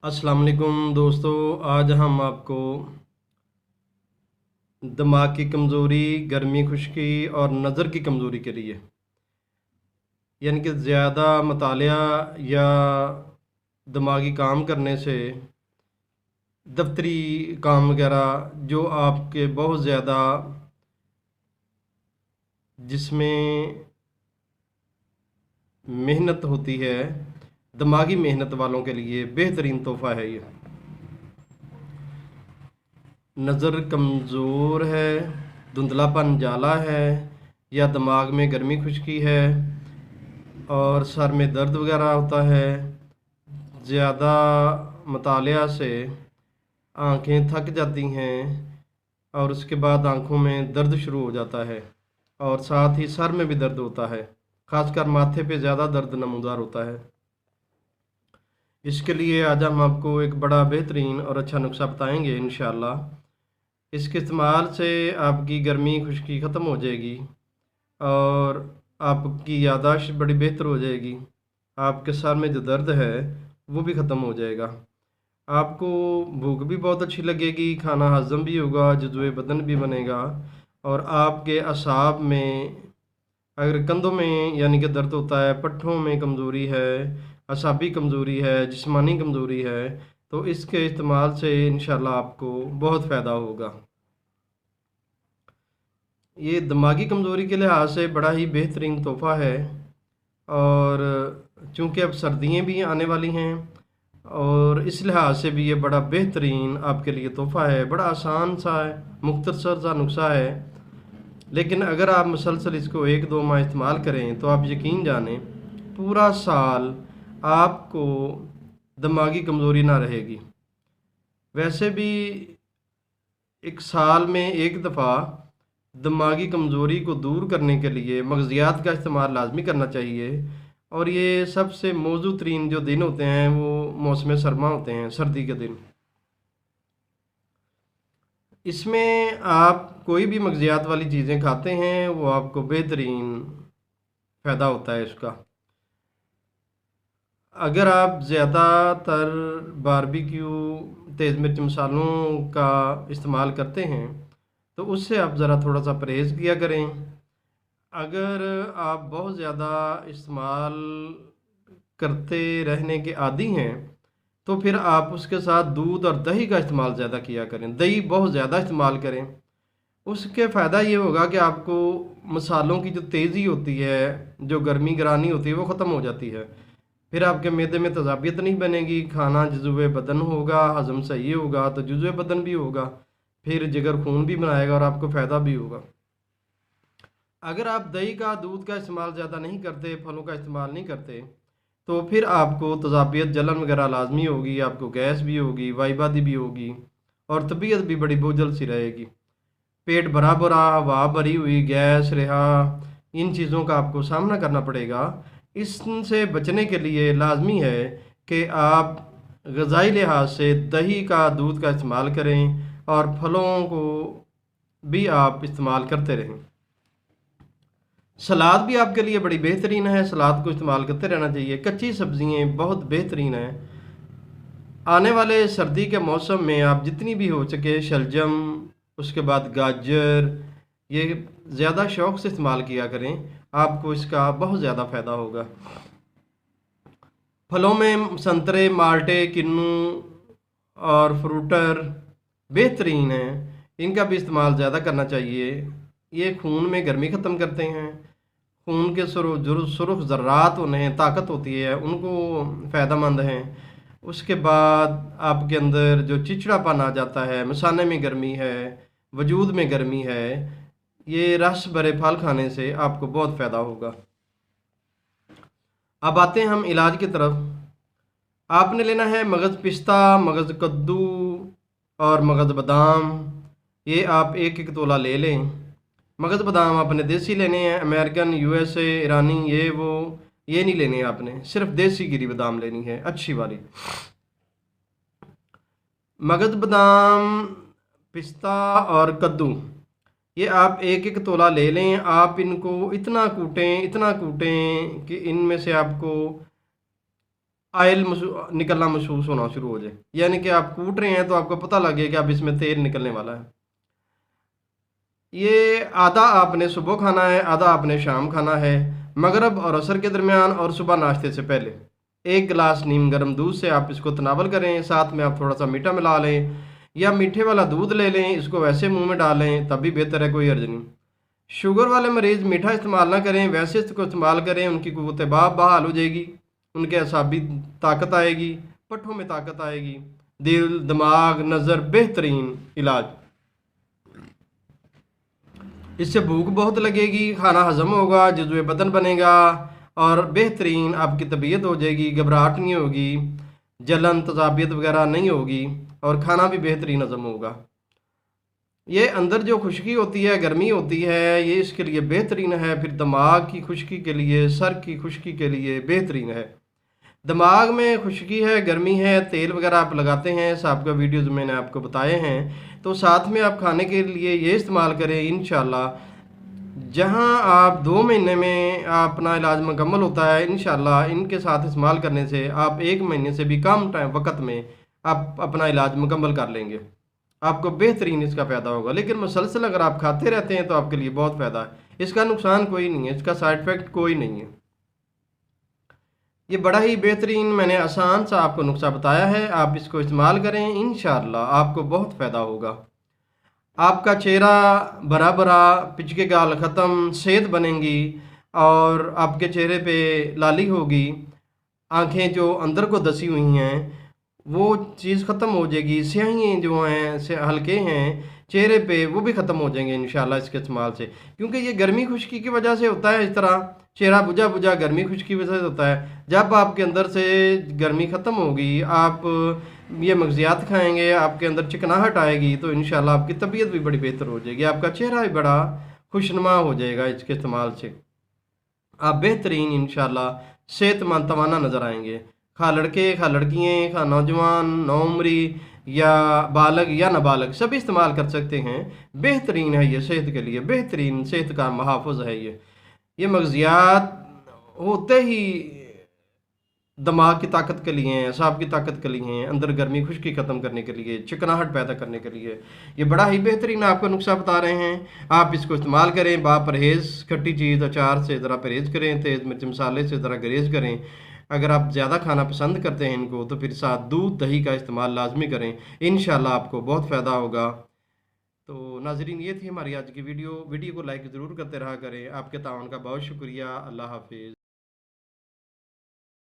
अस्सलाम वालेकुम दोस्तों। आज हम आपको दिमाग की कमज़ोरी, गर्मी खुश्की और नज़र की कमज़ोरी के लिए यानी कि ज़्यादा मतालिया या दिमागी काम करने से दफ्तरी काम वगैरह जो आपके बहुत ज़्यादा जिसमें मेहनत होती है, दिमागी मेहनत वालों के लिए बेहतरीन तोहफ़ा है ये। नज़र कमज़ोर है, धुंधलापन जाला है या दिमाग में गर्मी खुश्की है और सर में दर्द वगैरह होता है, ज़्यादा मतालिया से आंखें थक जाती हैं और उसके बाद आंखों में दर्द शुरू हो जाता है और साथ ही सर में भी दर्द होता है, ख़ासकर माथे पे ज़्यादा दर्द नमूदार होता है। इसके लिए आज हम आपको एक बड़ा बेहतरीन और अच्छा नुस्खा बताएंगे इंशाअल्लाह। इसके इस्तेमाल से आपकी गर्मी खुश्की ख़त्म हो जाएगी और आपकी याददाश्त बड़ी बेहतर हो जाएगी। आपके सर में जो दर्द है वो भी ख़त्म हो जाएगा। आपको भूख भी बहुत अच्छी लगेगी, खाना हज़म भी होगा, जज़्बे बदन भी बनेगा और आपके असाब में अगर कंधों में यानी कि दर्द होता है, पट्ठों में कमज़ोरी है, असाबी कमज़ोरी है, जिस्मानी कमज़ोरी है, तो इसके इस्तेमाल से इंशाल्लाह आपको बहुत फ़ायदा होगा। ये दिमागी कमज़ोरी के लिहाज से बड़ा ही बेहतरीन तोहफ़ा है और चूँकि अब सर्दियाँ भी आने वाली हैं और इस लिहाज से भी ये बड़ा बेहतरीन आपके लिए तोहफ़ा है। बड़ा आसान सा है, मुख्तसर सा नुस्खा है, लेकिन अगर आप मुसलसल इसको 1-2 माह इस्तेमाल करें तो आप यकीन जानें पूरा साल आपको दिमागी कमज़ोरी ना रहेगी। वैसे भी एक साल में एक दफ़ा दिमागी कमज़ोरी को दूर करने के लिए मग़ज़ियात का इस्तेमाल लाजमी करना चाहिए और ये सबसे मौजू तरीन जो दिन होते हैं वो मौसम सरमा होते हैं, सर्दी के दिन। इसमें आप कोई भी मग़ज़ियात वाली चीज़ें खाते हैं वो आपको बेहतरीन फ़ायदा होता है इसका। अगर आप ज़्यादातर बारबेक्यू तेज़ मिर्च मसालों का इस्तेमाल करते हैं तो उससे आप ज़रा थोड़ा सा परहेज़ किया करें। अगर आप बहुत ज़्यादा इस्तेमाल करते रहने के आदी हैं तो फिर आप उसके साथ दूध और दही का इस्तेमाल ज़्यादा किया करें, दही बहुत ज़्यादा इस्तेमाल करें। उसके फ़ायदा ये होगा कि आपको मसालों की जो तेज़ी होती है, जो गर्मी गिरानी होती है, वो ख़त्म हो जाती है। फिर आपके मैदे में तज़ाबियत नहीं बनेगी, खाना जज़्बे बदन होगा, हज़म सही होगा तो जज़्बे बदन भी होगा, फिर जिगर खून भी बनाएगा और आपको फ़ायदा भी होगा। अगर आप दही का, दूध का इस्तेमाल ज़्यादा नहीं करते, फलों का इस्तेमाल नहीं करते, तो फिर आपको तज़ाबियत, जलन वगैरह लाजमी होगी, आपको गैस भी होगी, वाइबादी भी होगी और तबीयत भी बड़ी बोझल सी रहेगी। पेट भरा भरा, हवा भरी हुई, गैस रिहा, इन चीज़ों का आपको सामना करना पड़ेगा। इससे बचने के लिए लाजमी है कि आप ग़िज़ाई लिहाज से दही का, दूध का इस्तेमाल करें और फलों को भी आप इस्तेमाल करते रहें। सलाद भी आपके लिए बड़ी बेहतरीन है, सलाद को इस्तेमाल करते रहना चाहिए। कच्ची सब्ज़ियाँ बहुत बेहतरीन हैं। आने वाले सर्दी के मौसम में आप जितनी भी हो सके शलजम, उसके बाद गाजर, ये ज़्यादा शौक़ से इस्तेमाल किया करें, आपको इसका बहुत ज़्यादा फ़ायदा होगा। फलों में संतरे, माल्टे, किन्नू और फ्रूटर बेहतरीन हैं, इनका भी इस्तेमाल ज़्यादा करना चाहिए। ये खून में गर्मी ख़त्म करते हैं, खून के सुरख ज़र्रात उन्हें ताकत होती है, उनको फ़ायदेमंद हैं। उसके बाद आपके अंदर जो चिड़चिड़ापन आ जाता है, मसाने में गर्मी है, वजूद में गर्मी है, ये रस भरे फल खाने से आपको बहुत फ़ायदा होगा। अब आते हैं हम इलाज की तरफ। आपने लेना है मगज़ पिस्ता, मगज़ कद्दू और मगज़ बादाम। ये आप 1-1 तोला ले लें। मगज़ बादाम आपने देसी लेने हैं, अमेरिकन, यूएसए, ईरानी, ये वो ये नहीं लेने आपने, सिर्फ देसी गिरी बादाम लेनी है, अच्छी वाली। मगज़ बादाम, पिस्ता और कद्दू ये आप 1-1 तोला ले लें। आप इनको इतना कूटें कि इनमें से आपको आयल निकलना महसूस होना शुरू हो जाए, यानी कि आप कूट रहे हैं तो आपको पता लगे कि अब इसमें तेल निकलने वाला है। ये आधा आपने सुबह खाना है, आधा आपने शाम खाना है, मगरब और असर के दरमियान और सुबह नाश्ते से पहले। 1 गिलास नीम गर्म दूध से आप इसको तनावल करें, साथ में आप थोड़ा सा मीठा मिला लें या मीठे वाला दूध ले लें, इसको वैसे मुंह में डालें तब भी बेहतर है, कोई अर्ज नहीं। शुगर वाले मरीज़ मीठा इस्तेमाल ना करें, वैसे इसको इस्तेमाल करें, उनकी क़ुव्वत बहाल हो जाएगी, उनके असाबी ताकत आएगी, पट्ठों में ताकत आएगी, दिल दिमाग नज़र बेहतरीन इलाज। इससे भूख बहुत लगेगी, खाना हजम होगा, जज़्बे बदन बनेगा और बेहतरीन आपकी तबीयत हो जाएगी, घबराहट नहीं होगी, जलन तजाबियत वगैरह नहीं होगी और खाना भी बेहतरीन हजम होगा। ये अंदर जो खुश्की होती है, गर्मी होती है, ये इसके लिए बेहतरीन है। फिर दिमाग की खुश्की के लिए, सर की खुश्की के लिए बेहतरीन है। दिमाग में खुश्की है, गर्मी है, तेल वगैरह आप लगाते हैं, साहब का वीडियोज़ मैंने आपको बताए हैं, तो साथ में आप खाने के लिए ये इस्तेमाल करें। इंशाल्लाह जहां आप 2 महीने में अपना इलाज मुकम्मल होता है, इंशाल्लाह इनके साथ इस्तेमाल करने से आप 1 महीने से भी कम टाइम वक्त में आप अपना इलाज मुकम्मल कर लेंगे। आपको बेहतरीन इसका फ़ायदा होगा। लेकिन मुसलसल अगर आप खाते रहते हैं तो आपके लिए बहुत फ़ायदा है, इसका नुकसान कोई नहीं है, इसका साइड इफ़ेक्ट कोई नहीं है। ये बड़ा ही बेहतरीन मैंने आसान सा आपको नुस्खा बताया है, आप इसको इस्तेमाल करें, इंशाअल्लाह आपको बहुत फ़ायदा होगा। आपका चेहरा भरा भरा, पिचके गाल ख़त्म, सेहत बनेंगी और आपके चेहरे पे लाली होगी, आंखें जो अंदर को दसी हुई हैं वो चीज़ ख़त्म हो जाएगी, स्याहियाँ जो हैं से हल्के हैं चेहरे पे वो भी ख़त्म हो जाएंगे इंशाल्लाह इसके इस्तेमाल से। क्योंकि ये गर्मी खुश्की की वजह से होता है, इस तरह चेहरा बुझा बुझा गर्मी खुश्की की वजह से होता है। जब आपके अंदर से गर्मी ख़त्म होगी, आप ये मगज़ियात खाएंगे, आपके अंदर चिकनाहट आएगी, तो इंशाल्लाह आपकी तबीयत भी बड़ी बेहतर हो जाएगी, आपका चेहरा भी बड़ा खुशनुमा हो जाएगा इसके इस्तेमाल से। आप बेहतरीन इंशाल्लाह सेहतमंद तवाना नज़र आएंगे। खा लड़के खा लड़कियाँ, खा नौजवान, नौउम्री या बालग या नाबालग सभी इस्तेमाल कर सकते हैं। बेहतरीन है ये सेहत के लिए, बेहतरीन सेहत का महाफ़ुज़ है ये मगज़ियात होते ही दिमाग की ताकत के लिए हैं, असाब की ताकत के लिए हैं, अंदर गर्मी खुश्की ख़त्म करने के लिए, चिकनाहट पैदा करने के लिए। ये बड़ा ही बेहतरीन आपको नुस्खा बता रहे हैं, आप इसको इस्तेमाल करें। परहेज़ खट्टी चीज़ अचार से ज़रा परहेज़ करें, तेज़ मिर्च मसाले से ज़रा गुरेज़ करें। अगर आप ज़्यादा खाना पसंद करते हैं इनको, तो फिर साथ दूध दही का इस्तेमाल लाजमी करें, इंशाल्लाह आपको बहुत फ़ायदा होगा। तो नाज़रीन, ये थी हमारी आज की वीडियो को लाइक ज़रूर करते रहा करें। आपके ताउन का बहुत शुक्रिया। अल्लाह हाफिज़।